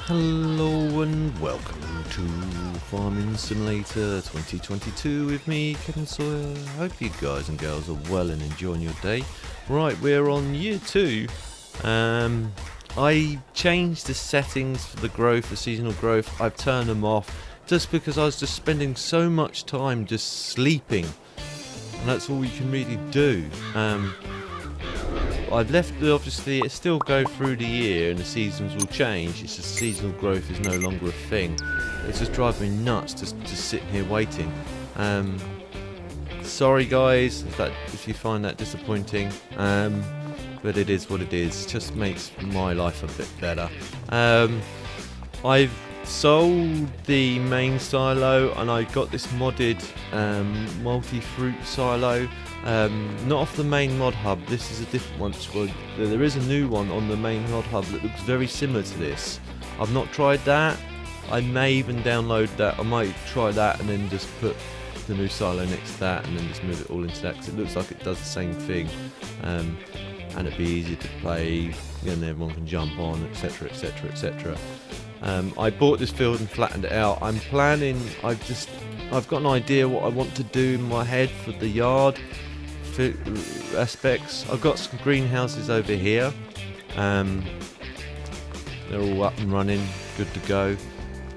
Hello and welcome to Farming Simulator 2022 with me, Kevin Sawyer. Hope you guys and girls are well and enjoying your day. Right, we're on year 2. I changed the settings for the growth, the seasonal growth. I've turned them off just because I was just spending so much time just sleeping. And that's all you can really do. I've left, obviously, it still go through the year and the seasons will change. It's just seasonal growth is no longer a thing. It's just driving me nuts to sitting here waiting. Sorry guys if you find that disappointing, but it is what it is. It just makes my life a bit better. I've sold the main silo and I got this modded multi-fruit silo. Not off the main mod hub, this is a different one. Well, there is a new one on the main mod hub that looks very similar to this. I've not tried that. I may even download that. I might try that and then just put the new silo next to that and then just move it all into that, because it looks like it does the same thing, and it'd be easier to play and everyone can jump on, etc, etc, etc. I bought this field and flattened it out. I've got an idea what I want to do in my head for the yard aspects. I've got some greenhouses over here. They're all up and running, good to go.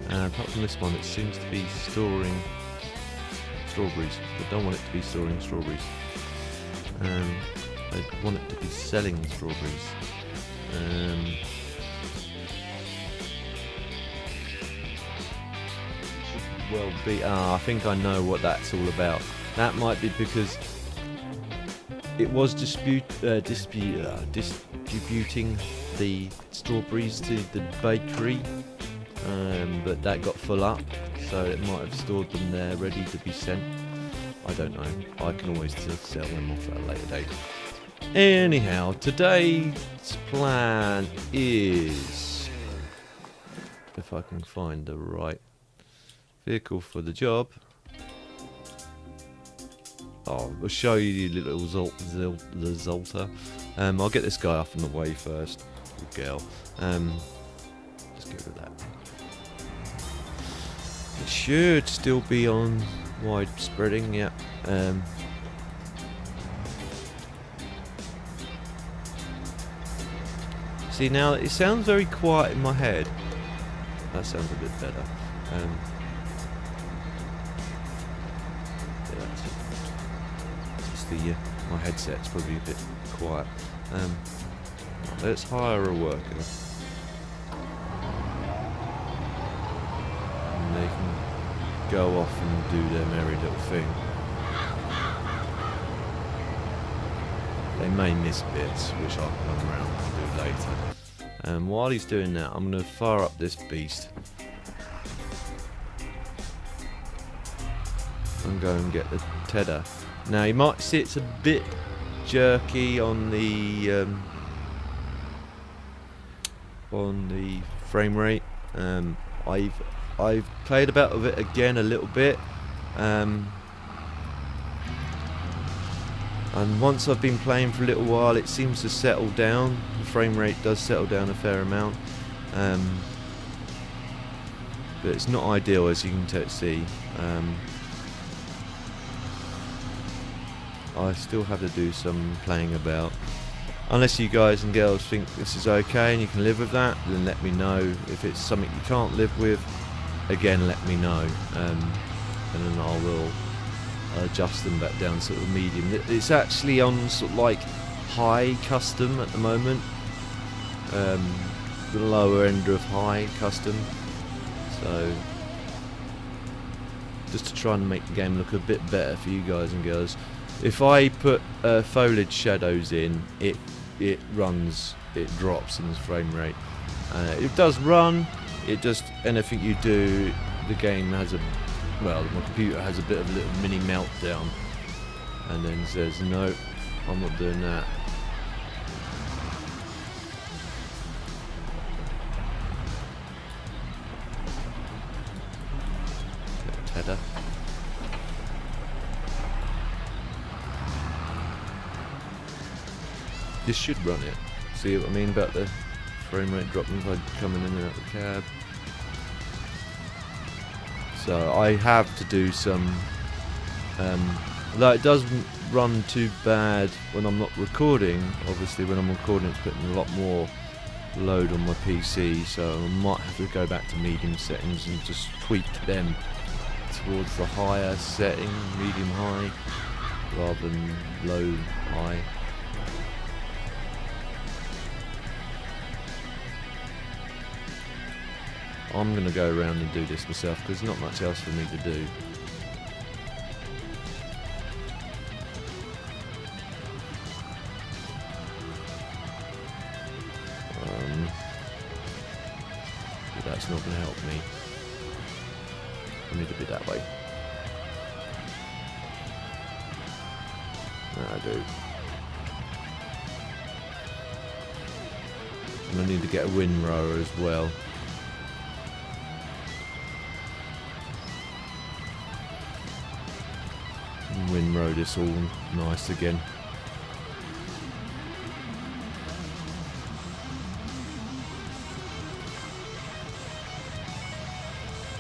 Apart from this one, it seems to be storing strawberries. I don't want it to be storing strawberries. I want it to be selling strawberries. Well be. I think I know what that's all about. That might be because it was distributing the strawberries to the bakery, but that got full up, so it might have stored them there ready to be sent. I don't know. I can always sell them off at a later date. Anyhow, today's plan is, if I can find the right vehicle for the job. I'll show you the little Zolta. I'll get this guy off in the way first. Good girl. Just get rid of that. It should still be on wide spreading, yeah. See, now it sounds very quiet in my head. That sounds a bit better. My headset's probably a bit quiet. Let's hire a worker. And they can go off and do their merry little thing. They may miss bits, which I'll come around and do later. While he's doing that, I'm going to fire up this beast and go and get the tedder. Now you might see it's a bit jerky on the frame rate. I've played about with it again a little bit, and once I've been playing for a little while, it seems to settle down. The frame rate does settle down a fair amount, but it's not ideal, as you can see. I still have to do some playing about. Unless you guys and girls think this is okay and you can live with that, then let me know. If it's something you can't live with, again let me know, and then I will adjust them back down to sort of medium. It's actually on sort of like high custom at the moment, the lower end of high custom, so just to try and make the game look a bit better for you guys and girls. If I put foliage shadows in, it drops in the frame rate. It does run, it just, anything you do, the game has my computer has a bit of a little mini meltdown and then says, no, I'm not doing that. Tedder. This should run it. See what I mean about the frame rate dropping by coming in and out the cab? So I have to do some, although it doesn't run too bad when I'm not recording. Obviously when I'm recording it's putting a lot more load on my PC, so I might have to go back to medium settings and just tweak them towards the higher setting, medium high, rather than low high. I'm going to go around and do this myself because there's not much else for me to do. But that's not going to help me. I need to be that way. I do. And I need to get a windrower as well. And windrow this all nice again.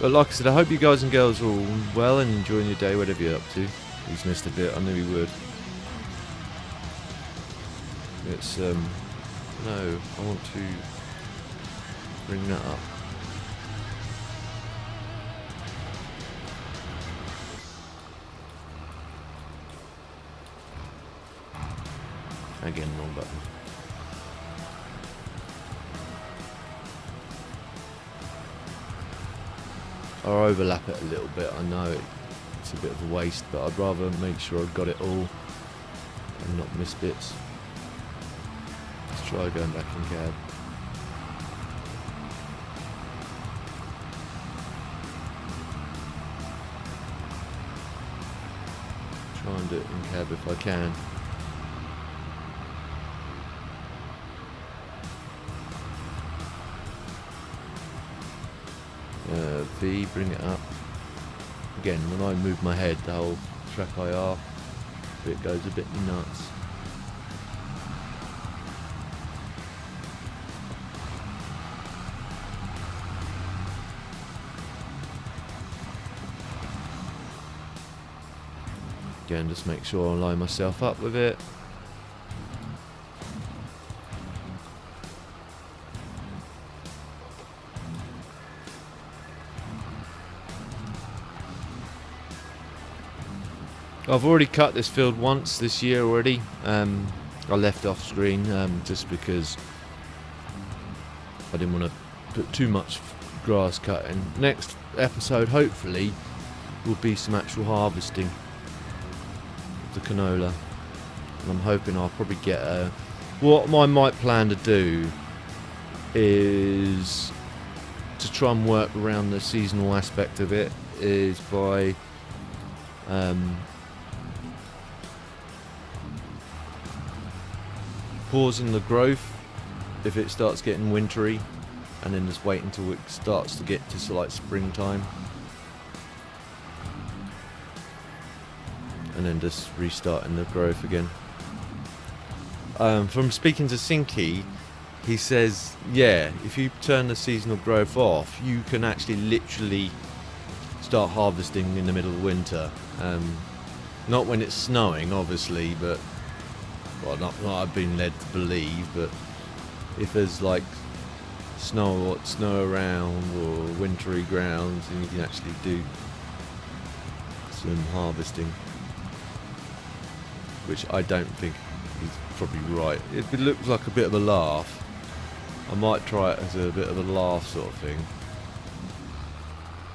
But like I said, I hope you guys and girls are all well and enjoying your day, whatever you're up to. He's missed a bit, I knew he would. It's, no, I want to bring that up. Again, wrong button. I'll overlap it a little bit, I know it's a bit of a waste, but I'd rather make sure I've got it all and not miss bits. Let's try going back in cab. Try and do it in cab if I can. V, bring it up. Again, when I move my head, the whole track IR bit goes a bit nuts. Again, just make sure I line myself up with it. I've already cut this field once this year already. I left off screen just because I didn't want to put too much grass cutting. Next episode hopefully will be some actual harvesting of the canola. And I'm hoping I'll probably get a... What I might plan to do is to try and work around the seasonal aspect of it is by pausing the growth if it starts getting wintry, and then just wait until it starts to get to like springtime, and then just restarting the growth again. From speaking to Sinky, he says, yeah, if you turn the seasonal growth off, you can actually literally start harvesting in the middle of winter. Not when it's snowing, obviously, but well, not I've been led to believe, but if there's like snow around or wintry grounds, then you can actually do some harvesting, which I don't think is probably right. It looks like a bit of a laugh. I might try it as a bit of a laugh sort of thing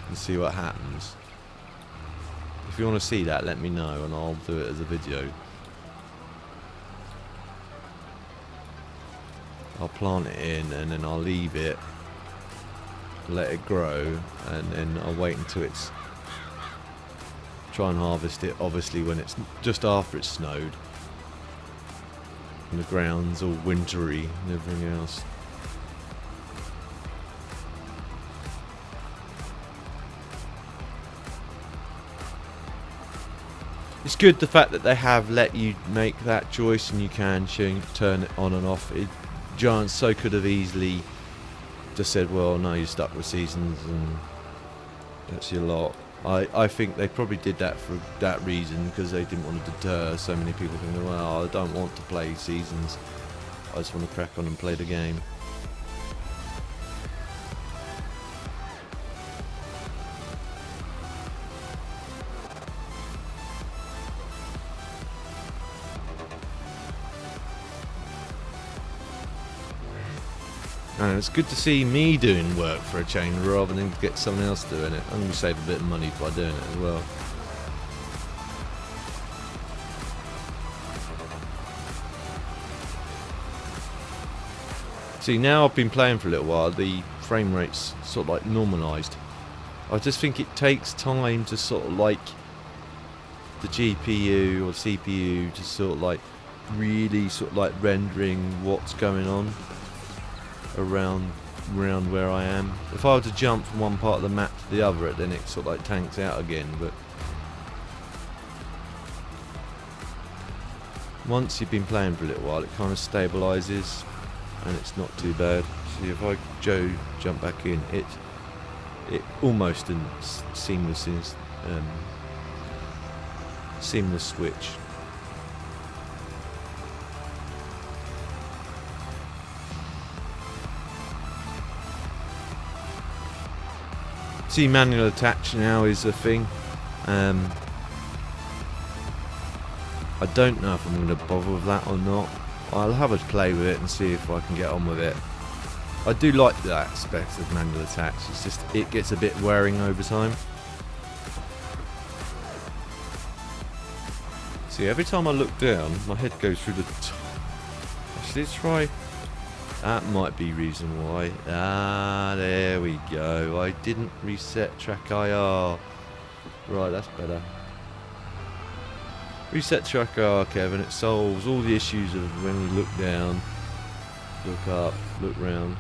and see what happens. If you want to see that, let me know and I'll do it as a video. I'll plant it in and then I'll leave it, let it grow, and then I'll wait until it's... try and harvest it obviously when it's just after it's snowed and the ground's all wintry and everything else. It's good the fact that they have let you make that choice and you can turn it on and off. Giants so could have easily just said, well, no, you're stuck with seasons and that's your lot. I think they probably did that for that reason, because they didn't want to deter so many people thinking, well, I don't want to play seasons, I just want to crack on and play the game. And it's good to see me doing work for a change rather than get someone else doing it. I'm going to save a bit of money by doing it as well. See, now I've been playing for a little while, the frame rate's sort of like normalised. I just think it takes time to sort of like the GPU or CPU to sort of like really sort of like rendering what's going on around where I am. If I were to jump from one part of the map to the other, then it sort of like tanks out again, but once you've been playing for a little while, it kind of stabilises and it's not too bad. See, if I jump back in, it almost a seamless switch. See, manual attach now is a thing. I don't know if I'm going to bother with that or not. I'll have a play with it and see if I can get on with it. I do like the aspect of manual attach. It's just, it gets a bit wearing over time. See, every time I look down, my head goes through the top. Actually, let's try. That might be reason why. Ah, there we go. I didn't reset track IR. Right, that's better. Reset track IR, Kevin. It solves all the issues of when you look down, look up, look round.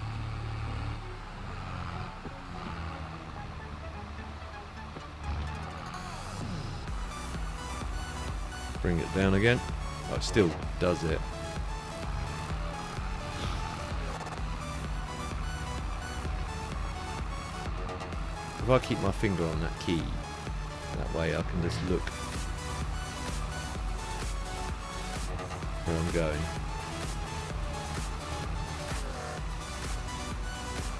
Bring it down again. Oh, it still does it. If I keep my finger on that key, that way I can just look where I'm going.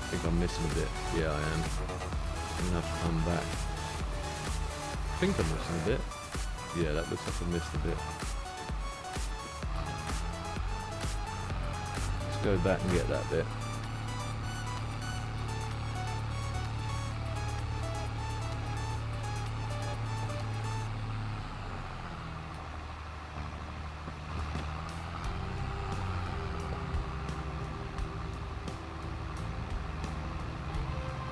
I think I'm missing a bit. Yeah, I am. I'm gonna have to come back. I think I'm missing a bit. Yeah, that looks like I missed a bit. Let's go back and get that bit.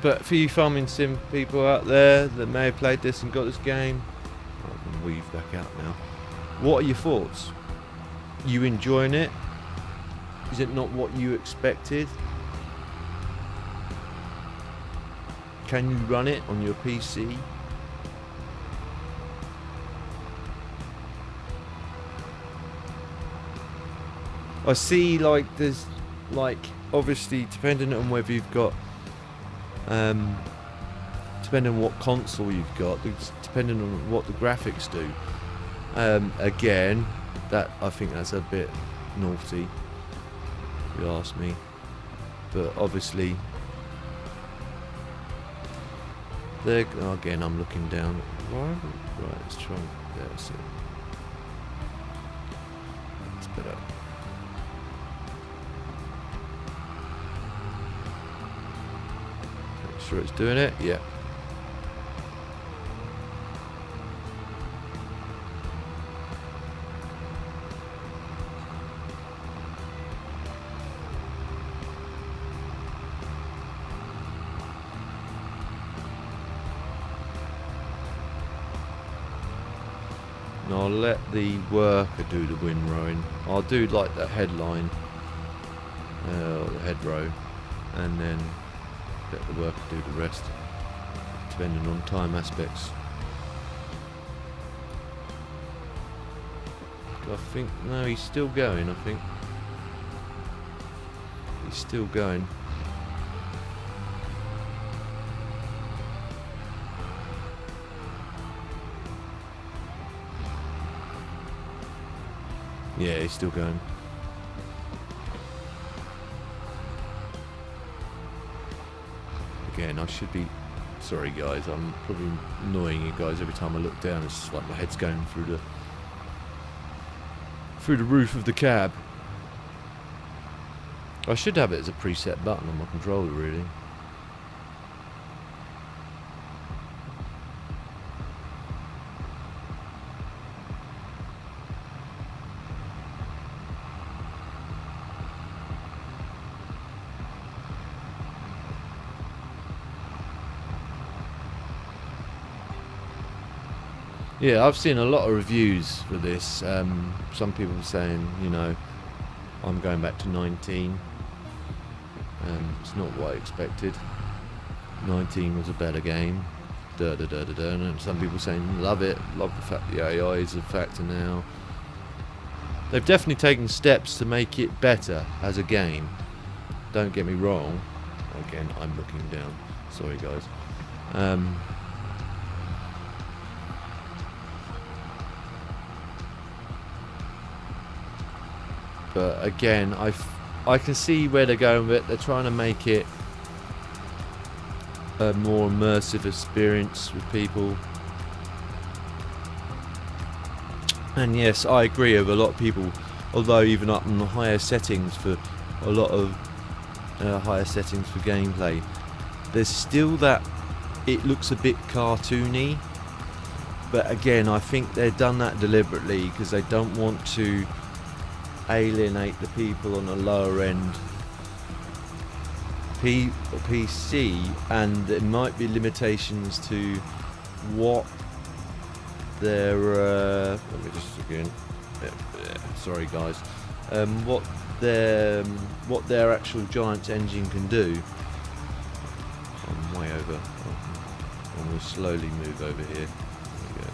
But for you farming sim people out there that may have played this and got this game, I can weave back out now. What are your thoughts? You enjoying it? Is it not what you expected? Can you run it on your PC? I see, like, there's, like, obviously depending on whether you've got depending on what console you've got, depending on what the graphics do. Again, that I think that's a bit naughty, if you ask me. But obviously, again, I'm looking down. Right, let's try. Yeah, that's it. It's better. Sure it's doing it, yeah. And I'll let the worker do the windrowing. I'll do like the headline, or the head row, and then let the worker do the rest, depending on time aspects. I think, no, he's still going, I think. He's still going. Yeah, he's still going. Again, I should be... Sorry guys, I'm probably annoying you guys every time I look down. It's just like my head's going through the roof of the cab. I should have it as a preset button on my controller, really. Yeah, I've seen a lot of reviews for this. Some people saying, you know, I'm going back to 19. It's not what I expected. 19 was a better game. And some people saying, love it. Love the fact the AI is a factor now. They've definitely taken steps to make it better as a game. Don't get me wrong. Again, I'm looking down. Sorry, guys. But again, I can see where they're going with it. They're trying to make it a more immersive experience with people. And yes, I agree with a lot of people, although even up in the higher settings for a lot of higher settings for gameplay, there's still that it looks a bit cartoony. But again, I think they've done that deliberately because they don't want to alienate the people on a lower end PC, and there might be limitations to what their let me just again sorry guys, what their actual Giants engine can do. I'm way over. I'm going to slowly move over here. There we go.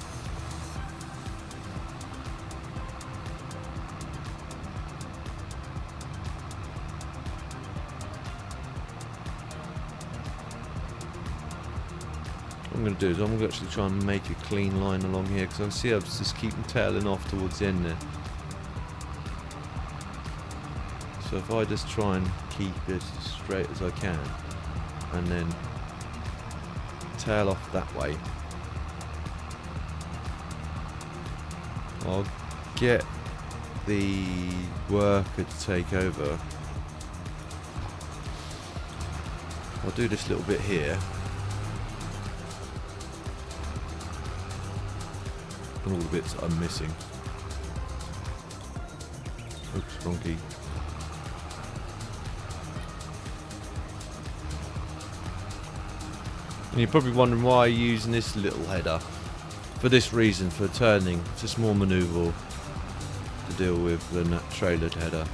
What I'm going to do is I'm going to actually try and make a clean line along here, because I can see I just keep tailing off towards the end there. So if I just try and keep it as straight as I can and then tail off that way, I'll get the worker to take over. I'll do this little bit here. And all the bits I'm missing. Oops, wrong key. And you're probably wondering why I'm using this little header. For this reason, for turning. It's just more manoeuvrable to deal with than that trailered header.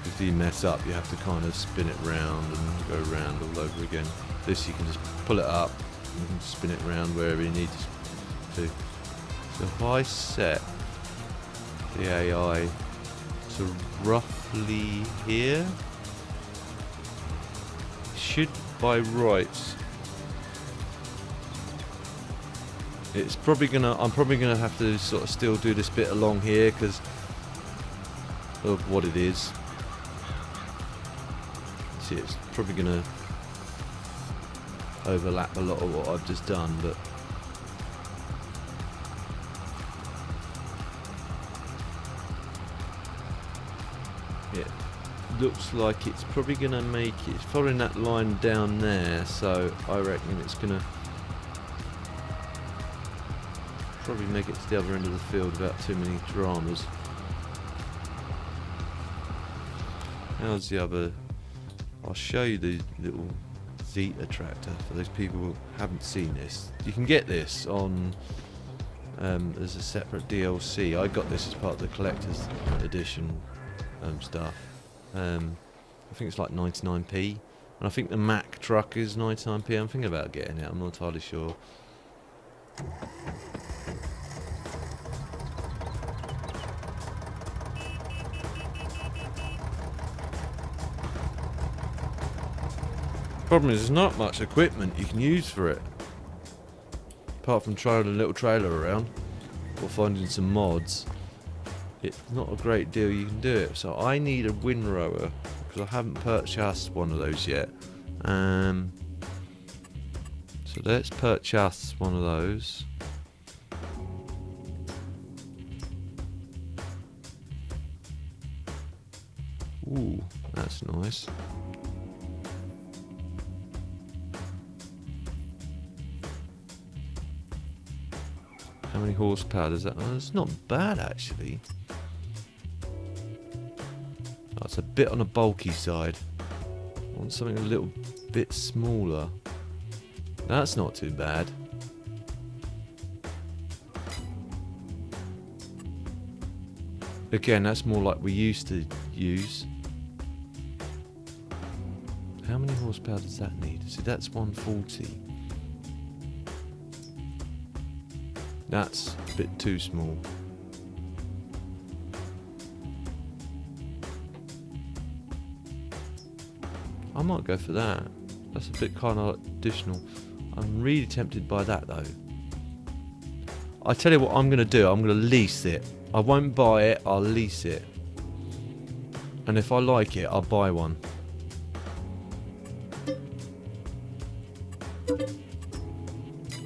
If you mess up, you have to kind of spin it round and go round all over again. This you can just pull it up and spin it round wherever you need to. So if I set the AI to roughly here, should by rights, it's probably gonna, I'm probably gonna have to sort of still do this bit along here because of what it is. See, it's probably gonna overlap a lot of what I've just done, but it looks like it's probably going to make it, it's following that line down there, so I reckon it's going to probably make it to the other end of the field without too many dramas. How's the other? I'll show you the little Zeta tractor for those people who haven't seen this. You can get this on there's a separate DLC. I got this as part of the collector's edition stuff. I think it's like 99p, and I think the Mack truck is 99p. I'm thinking about getting it. I'm not entirely sure. Problem is, there's not much equipment you can use for it, apart from throwing a little trailer around or finding some mods. it's not a great deal you can do it. So I need a windrower because I haven't purchased one of those yet. So let's purchase one of those. Ooh, that's nice. How many horsepower does that? Oh, it's not bad actually. Oh, it's a bit on the bulky side. I want something a little bit smaller. That's not too bad. Again, that's more like we used to use. How many horsepower does that need? See, that's 140. That's a bit too small. I might go for that. That's a bit kind of additional. I'm really tempted by that though. I tell you what I'm going to do. I'm going to lease it. I won't buy it. I'll lease it. And if I like it, I'll buy one.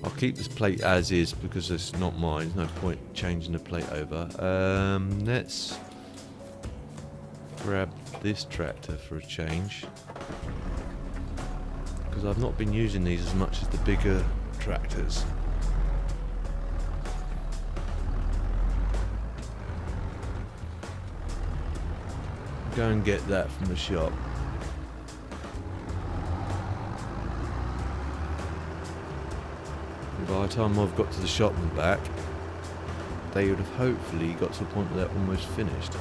I'll keep this plate as is because it's not mine. There's no point changing the plate over. Let's grab this tractor for a change. Because I've not been using these as much as the bigger tractors. Go and get that from the shop. And by the time I've got to the shop and back, they would have hopefully got to a point where they're almost finished.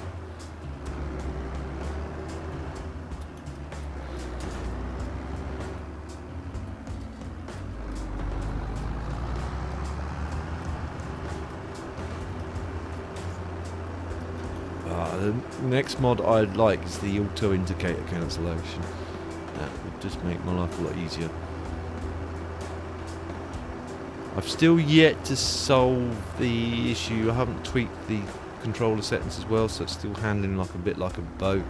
The next mod I'd like is the auto indicator cancellation. That would just make my life a lot easier. I've still yet to solve the issue. I haven't tweaked the controller settings as well, so it's still handling like a bit like a boat.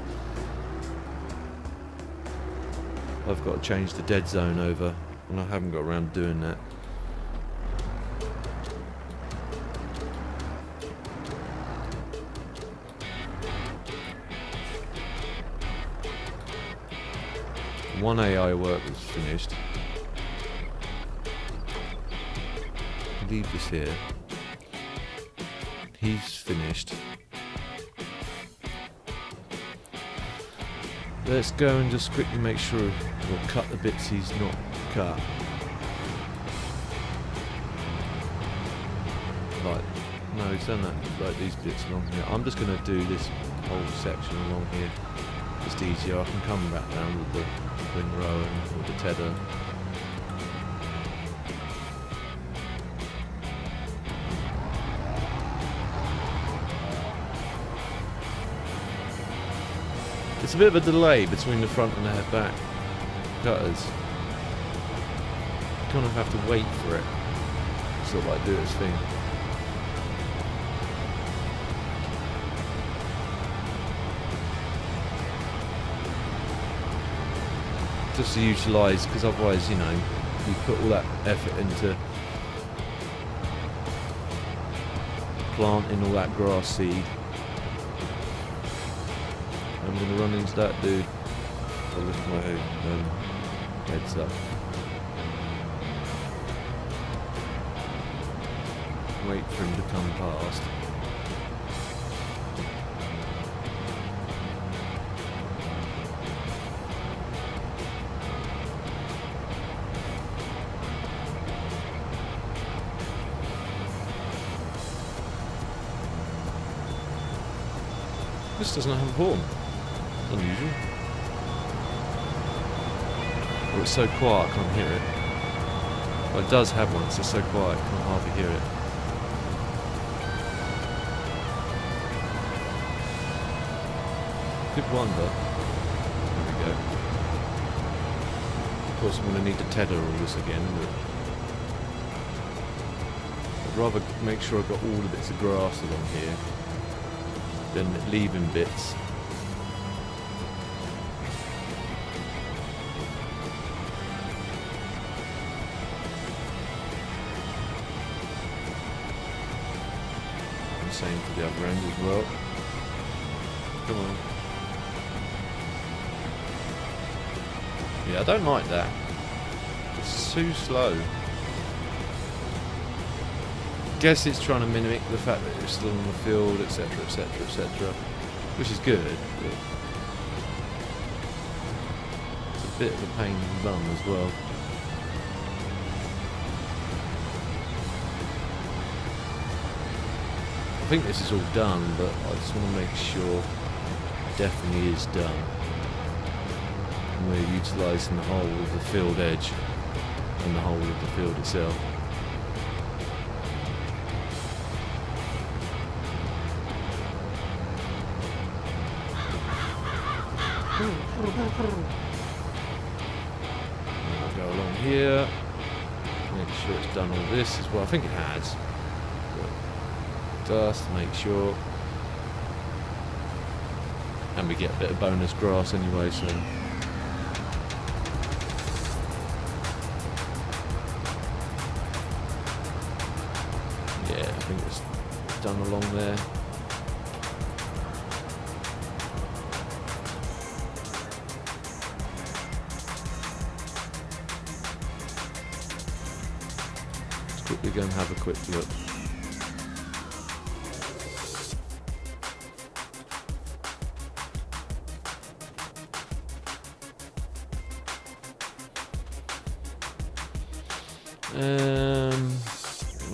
I've got to change the dead zone over, and I haven't got around doing that. One AI work was finished. Leave this here. He's finished. Let's go and just quickly make sure we'll cut the bits he's not cut. Like, no, he's done that, like these bits along here. I'm just going to do this whole section along here. Just easier. I can come back down with the windrow and with the tether. It's a bit of a delay between the front and the back cutters. You kind of have to wait for it. Sort of like do its thing. Just to utilise, because otherwise, you know, you put all that effort into planting all that grass seed. I'm going to run into that dude. I'll lift my heads up. Wait for him to come past. This doesn't have a horn. Unusual. Or it's so quiet I can't hear it. Well, it does have one, it's just so quiet I can't hardly hear it. Good wonder. There we go. Of course I'm going to need to tether all this again, but I'd rather make sure I've got all the bits of grass along here. than leaving bits. Same for the other end as well. Come on. Yeah, I don't like that. It's too slow. Guess it's trying to mimic the fact that it's still on the field, etc, etc, etc. Which is good, but it's a bit of a pain in the bum as well. I think this is all done, but I just want to make sure it definitely is done. And we're utilising the whole of the field edge and the whole of the field itself. I'll go along here, make sure it's done all this as well. I think it has. Dust, make sure. And we get a bit of bonus grass anyway, so. Yeah, I think it's done along there. Let's quickly go and have a quick look.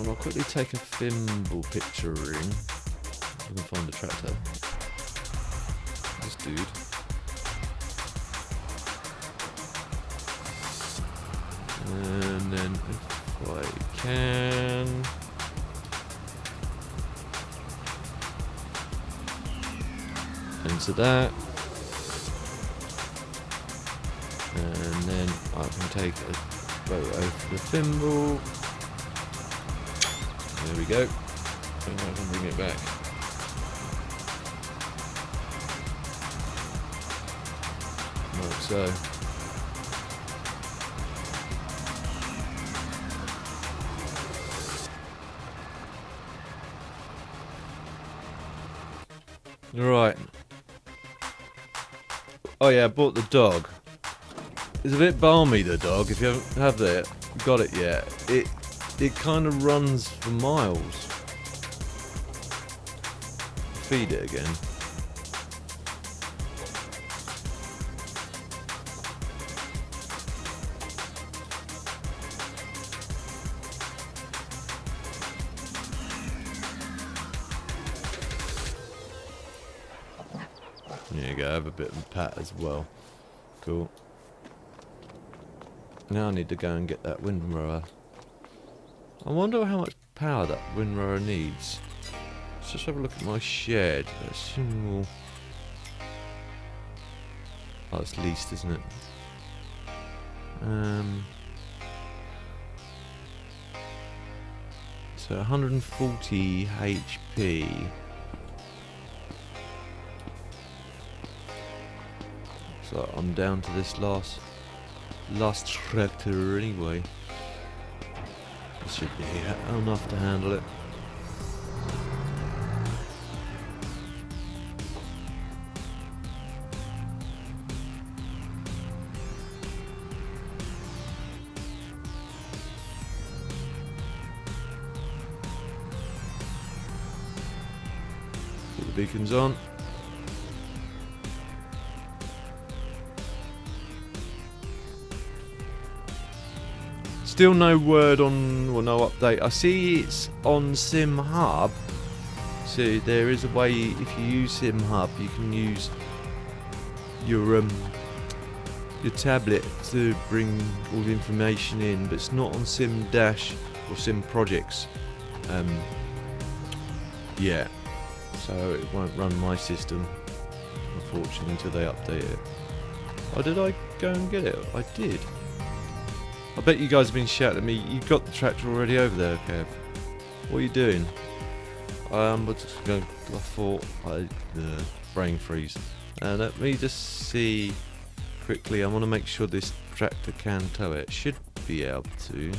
I'll quickly take a thimble picture in. I can find the tractor. This dude. And then if I can. Enter that. And then I can take a photo for the thimble. There we go. And I can bring it back. Like so. Right. Oh yeah, I bought the dog. It's a bit balmy, the dog. If you haven't have that, got it yet. It kind of runs for miles. Feed it again. There you go, have a bit of a pat as well. Cool. Now I need to go and get that windrower. I wonder how much power that windrower needs. Let's just have a look at my shed. Oh, it's leased, isn't it? So 140 HP. So I'm down to this last tractor anyway. This should be enough to handle it. Put the beacons on. Still no word on, or no update. I see it's on SimHub. So there is a way, if you use SimHub, you can use your tablet to bring all the information in, but it's not on Sim Dash or Sim Projects. Yeah, so it won't run my system, unfortunately, until they update it. Oh, did I go and get it? I did. I bet you guys have been shouting at me. You've got the tractor already over there, Kev. What are you doing? But just go. I thought brain freeze. Let me just see quickly. I want to make sure this tractor can tow it. Should be able to.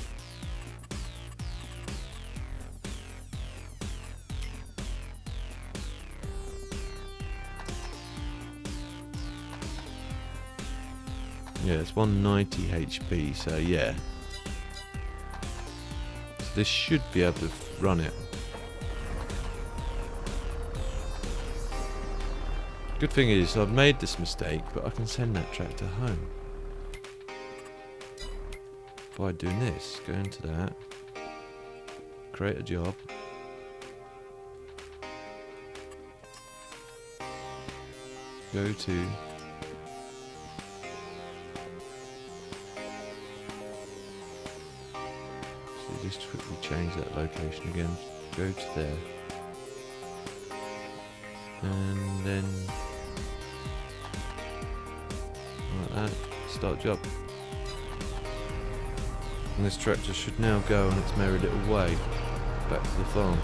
Yeah, it's 190 HP, so yeah. So this should be able to run it. Good thing is, I've made this mistake, but I can send that tractor home. By doing this, go into that, create a job. Go to just quickly change that location again. Go to there. And then like that. Start job. And this tractor should now go on its merry little way back to the farm.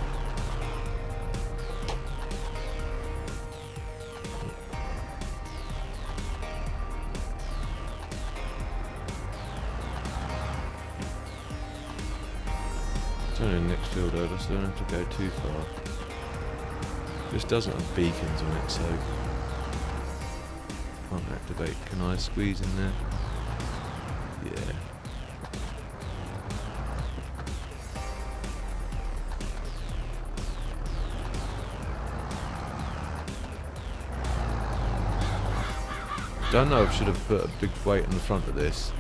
It's only the next field over, so I don't have to go too far. This doesn't have beacons on it, so can't activate. Can I squeeze in there? Yeah. Don't know if I should have put a big weight on the front of this.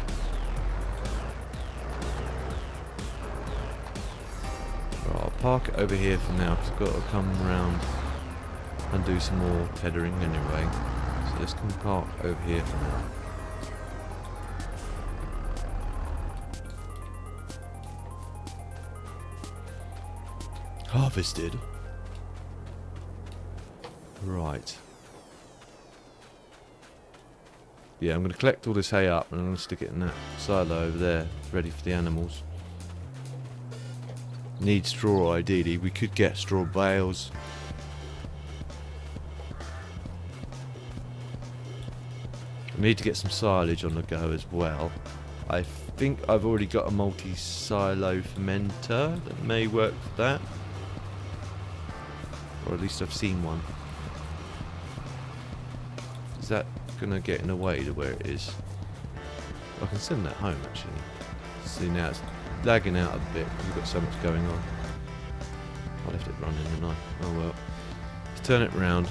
Right, I'll park it over here for now because I've got to come around and do some more tethering anyway. So this can park over here for now. Harvested. Right. Yeah, I'm going to collect all this hay up and I'm going to stick it in that silo over there, ready for the animals. Need straw ideally. We could get straw bales. We need to get some silage on the go as well. I think I've already got a multi-silo fermenter that may work for that. Or at least I've seen one. Is that going to get in the way to where it is? I can send that home actually. See, now it's lagging out a bit because we've got so much going on. I left it running, didn't I? Oh well. Let's turn it round.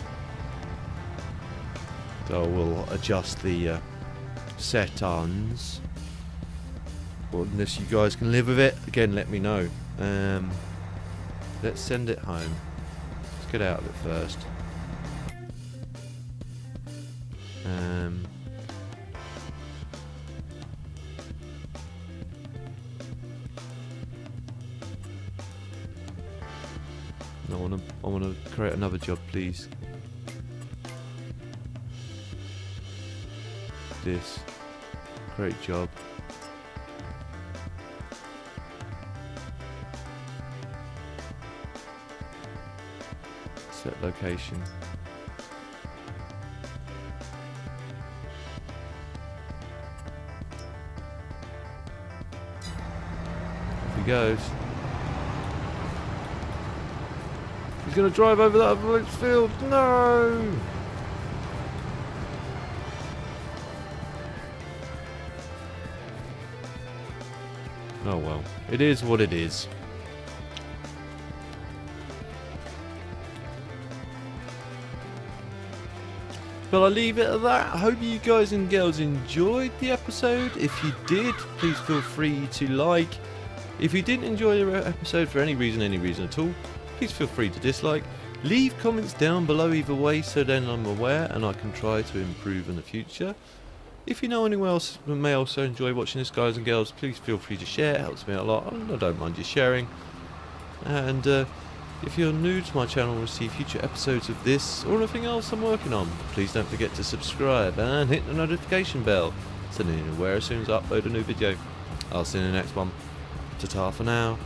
So we'll adjust the settings. Well, unless you guys can live with it, again let me know. Let's send it home. Let's get out of it first. I wanna create another job, please. This. Create job. Set location. Off he goes. He's going to drive over that other field. No! Oh well. It is what it is. But I'll leave it at that. I hope you guys and girls enjoyed the episode. If you did, please feel free to like. If you didn't enjoy the episode for any reason at all, please feel free to dislike. Leave comments down below either way so then I'm aware and I can try to improve in the future. If you know anyone else who may also enjoy watching this, guys and girls, please feel free to share. It helps me out a lot. I don't mind you sharing. And if you're new to my channel and receive future episodes of this or anything else I'm working on, please don't forget to subscribe and hit the notification bell so then you're aware as soon as I upload a new video. I'll see you in the next one. Ta-ta for now.